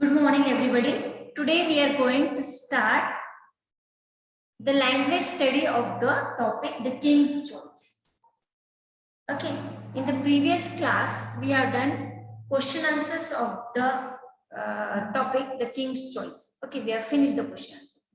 Good morning, everybody. Today we are going to start the language study of the topic, the King's Choice. Okay, in the previous class, we have done question answers of the topic, the King's Choice. Okay, we have finished the question answers.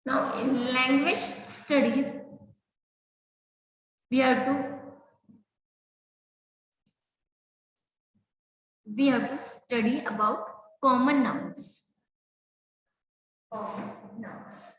Now, in language studies, we have to study about common nouns. Common nouns.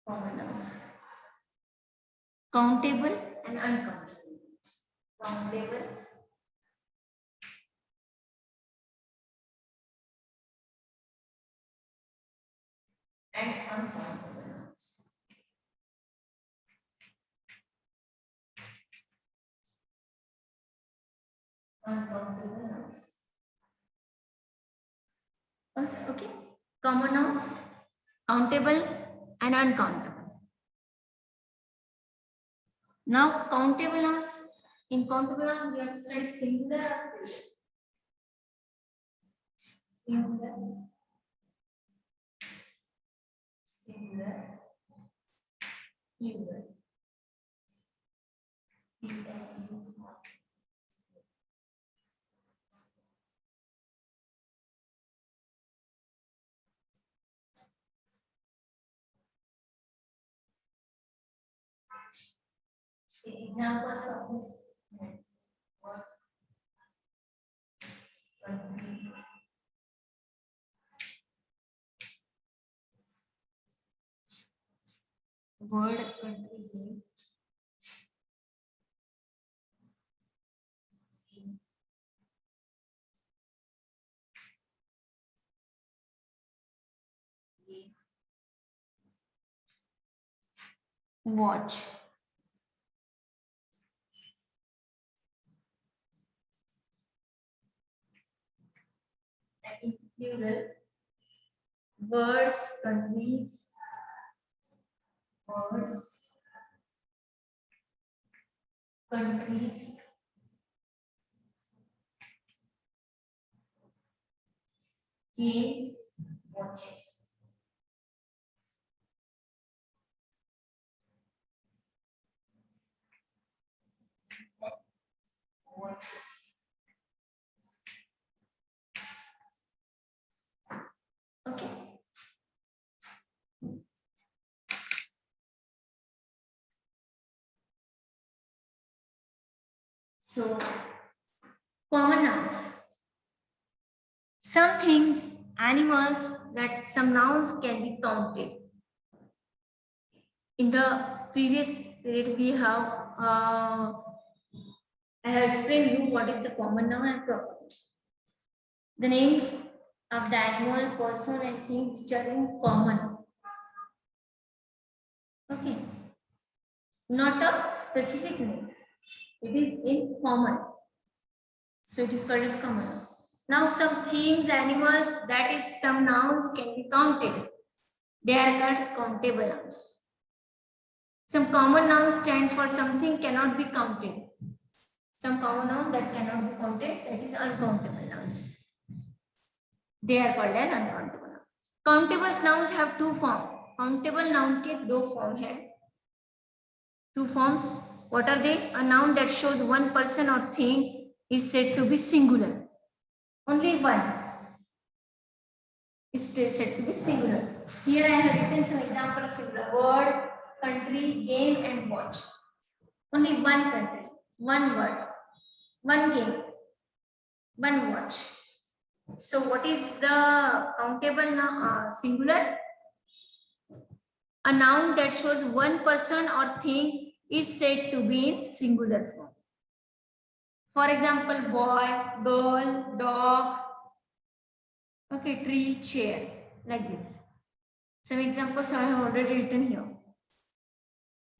Common nouns. Countable and uncountable. Countable and uncountable nouns. Uncountable nouns. Okay. Common nouns, countable and uncountable. Now, countable nouns. In countable nouns, we have to study singular or plural. Singular. Singular. Plural. The examples of this word country, word country, watch. And in plural, words, countries, words, countries, games, watches. Watches. Okay. So, common nouns. Some things, animals, that some nouns can be counted. In the previous period, we have I have explained you what is the common noun and proper noun. The names of the animal, person, and thing which are in common. Okay. Not a specific name. It is in common. So it is called as common noun. Now some things, animals, that is some nouns can be counted. They are called countable nouns. Some common nouns stand for something cannot be counted. Some common noun that cannot be counted, that is uncountable nouns. They are called as uncountable nouns. Countable nouns have two forms. Countable noun के दो form है. Two forms. What are they? A noun that shows one person or thing is said to be singular. Only one is said to be singular. Here I have written some example of singular: word, country, game, and watch. Only one country, one word, one game, one watch. So what is the countable noun? Singular? A noun that shows one person or thing is said to be in singular form. For example, boy, girl, dog, okay, tree, chair, like this. Some examples I have already written here.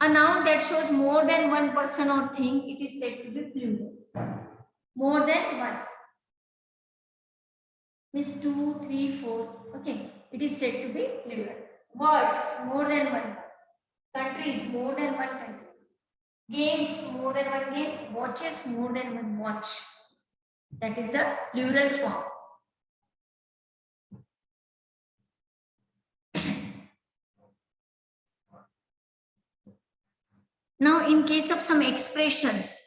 A noun that shows more than one person or thing, it is said to be plural. More than one. Means 2, 3, 4. Okay, it is said to be plural. Words, more than one. Countries, more than one country. Games, more than one game. Watches, more than one watch. That is the plural form. Now, in case of some expressions,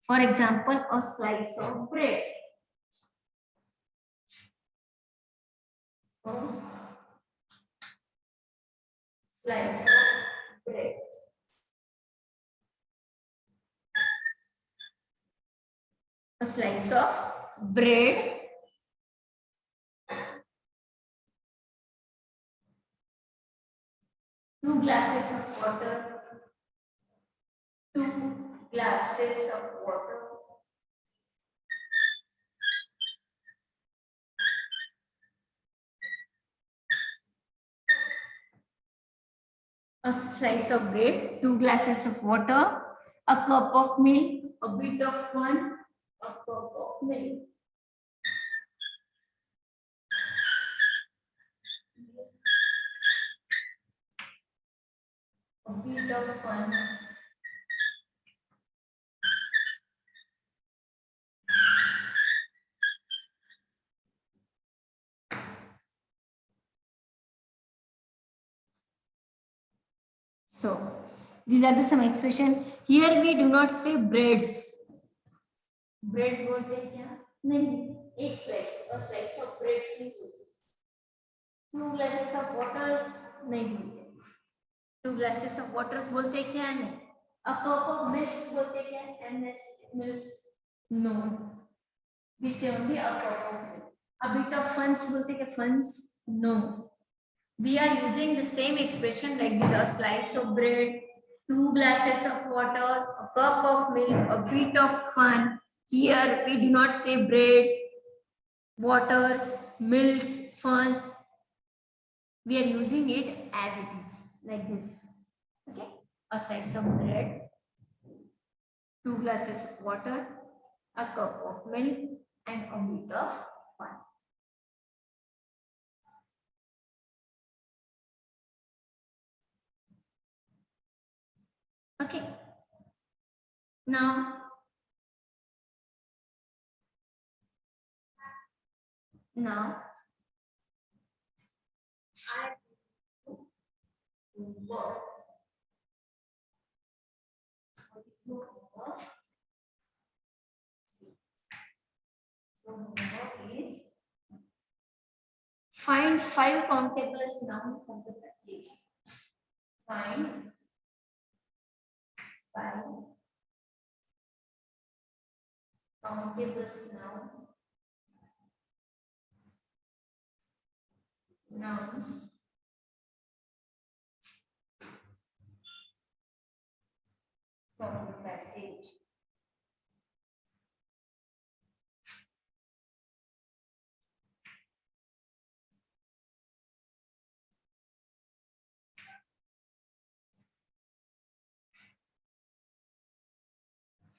for example, a slice of bread. Slice of bread. A slice of bread. Two glasses of water. 2 glasses of water. A slice of bread, 2 glasses of water, a cup of milk, a bit of fun, a cup of milk. A bit of fun. So these are the some expression. Here we do not say breads. Breads बोलते हैं क्या? नहीं. एक slice, a slice of breads नहीं बोलते. 2 glasses of water नहीं बोलते. 2 glasses of water बोलते क्या नहीं. A cup of milk बोलते क्या? milk. No. We say only a cup of milk. A bit of funs बोलते क्या? Funs? No. We are using the same expression like this: a slice of bread, 2 glasses of water, a cup of milk, a bit of fun. Here we do not say breads, waters, milks, fun. We are using it as it is, like this. Okay, a slice of bread, 2 glasses of water, a cup of milk, and a bit of fun. Okay. Now I work. Is find 5 countable nouns from the passage. Find 5 countable nouns from the passage.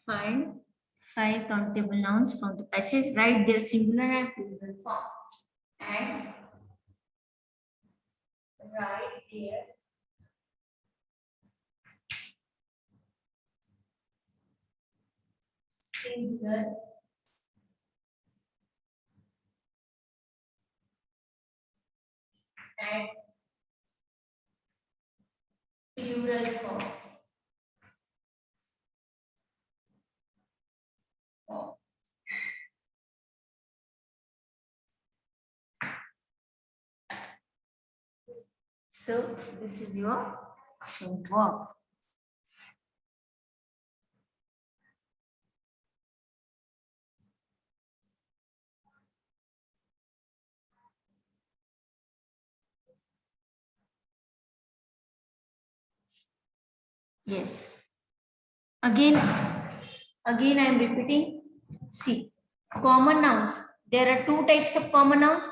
Find 5 countable nouns from the passage. Write their singular and plural form. And write their singular and plural form. So this is your homework. Yes. Again I am repeating. See, common nouns. There are 2 types of common nouns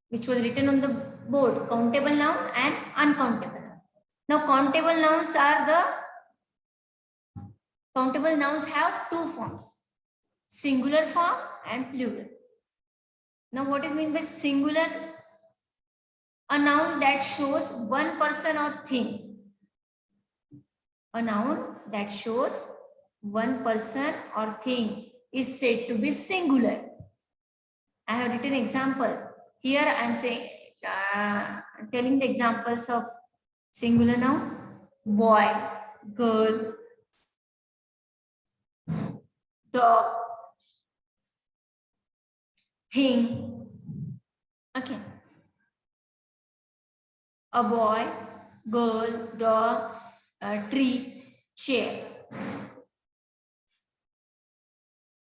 which was written on the board: countable noun and uncountable noun. Now, countable nouns are the Countable nouns have two forms, singular form and plural. Now, what is meant by singular? A noun that shows one person or thing. A noun that shows one person or thing is said to be singular. I have written examples. Here I am saying, telling the examples of singular noun: boy, girl, dog, thing. Okay. A boy, girl, dog, tree, chair.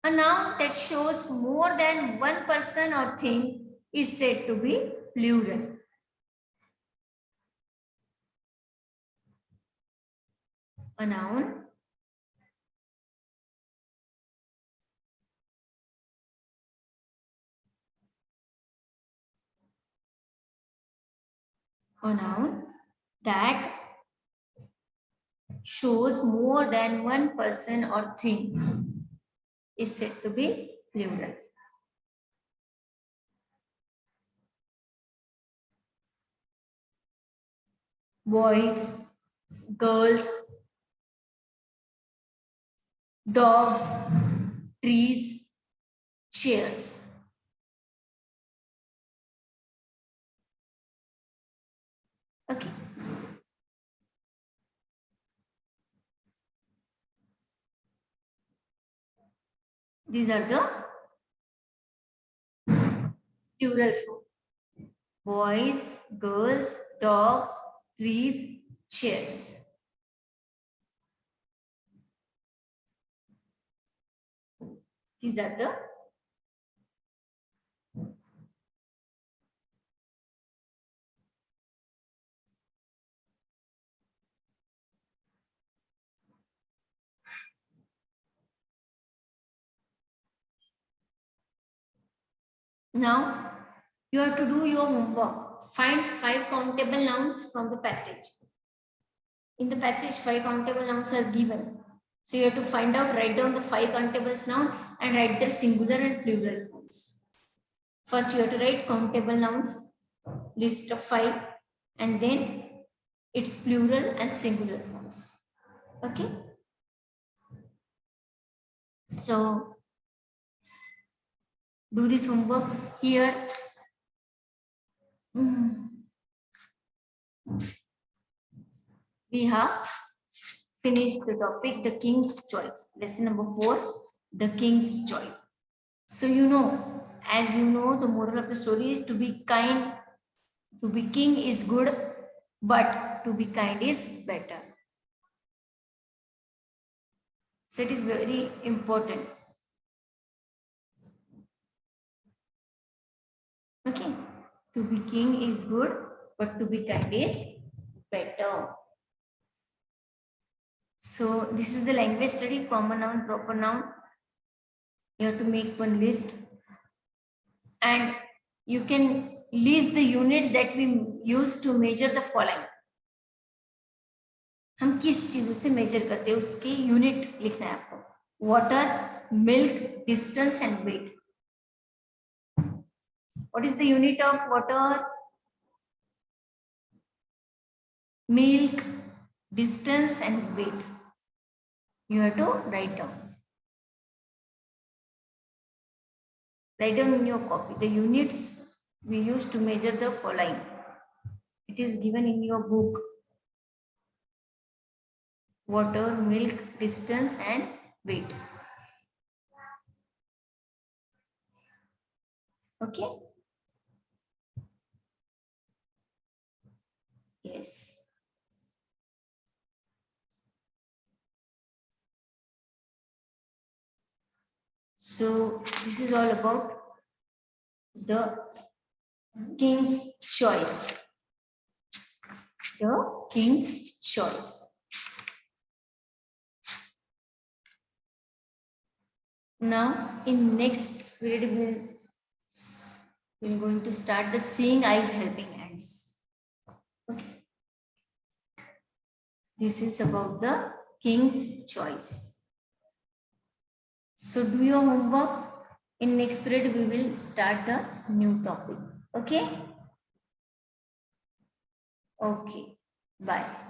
A noun that shows more than one person or thing is said to be plural. A noun that shows more than one person or thing is said to be plural. Boys, girls, dogs, trees, chairs. Okay. These are the plural form. Boys, girls, dogs, trees, chairs. These are the Now you have to do your homework. Find 5 countable nouns from the passage. In the passage, 5 countable nouns are given. So you have to find out, write down the 5 countable nouns and write their singular and plural forms. First, you have to write countable nouns, list of 5, and then its plural and singular forms. Okay? So, do this homework here. We have finished the topic, the King's Choice. Lesson number 4, the King's Choice. So as you know, the moral of the story is to be kind. To be king is good, but to be kind is better. So it is very important. Okay. To be king is good, but to be kind is better. So this is the language study, common noun, proper noun. You have to make one list. And you can list the units that we use to measure the following. हम किस चीजों से major करते हैं उसके unit लिखना है आपको. Water, milk, distance and weight. What is the unit of water? Milk, distance and weight. You have to write down. Write down in your copy the units we use to measure the following. It is given in your book. Water, milk, distance and weight. Okay? Yes. So this is all about the King's Choice. The King's Choice. Now in next period we're going to start the Seeing Eyes Helping Hands. Okay. This is about the King's Choice. So do your homework. In next period we will start the new topic. Okay. Okay. Bye.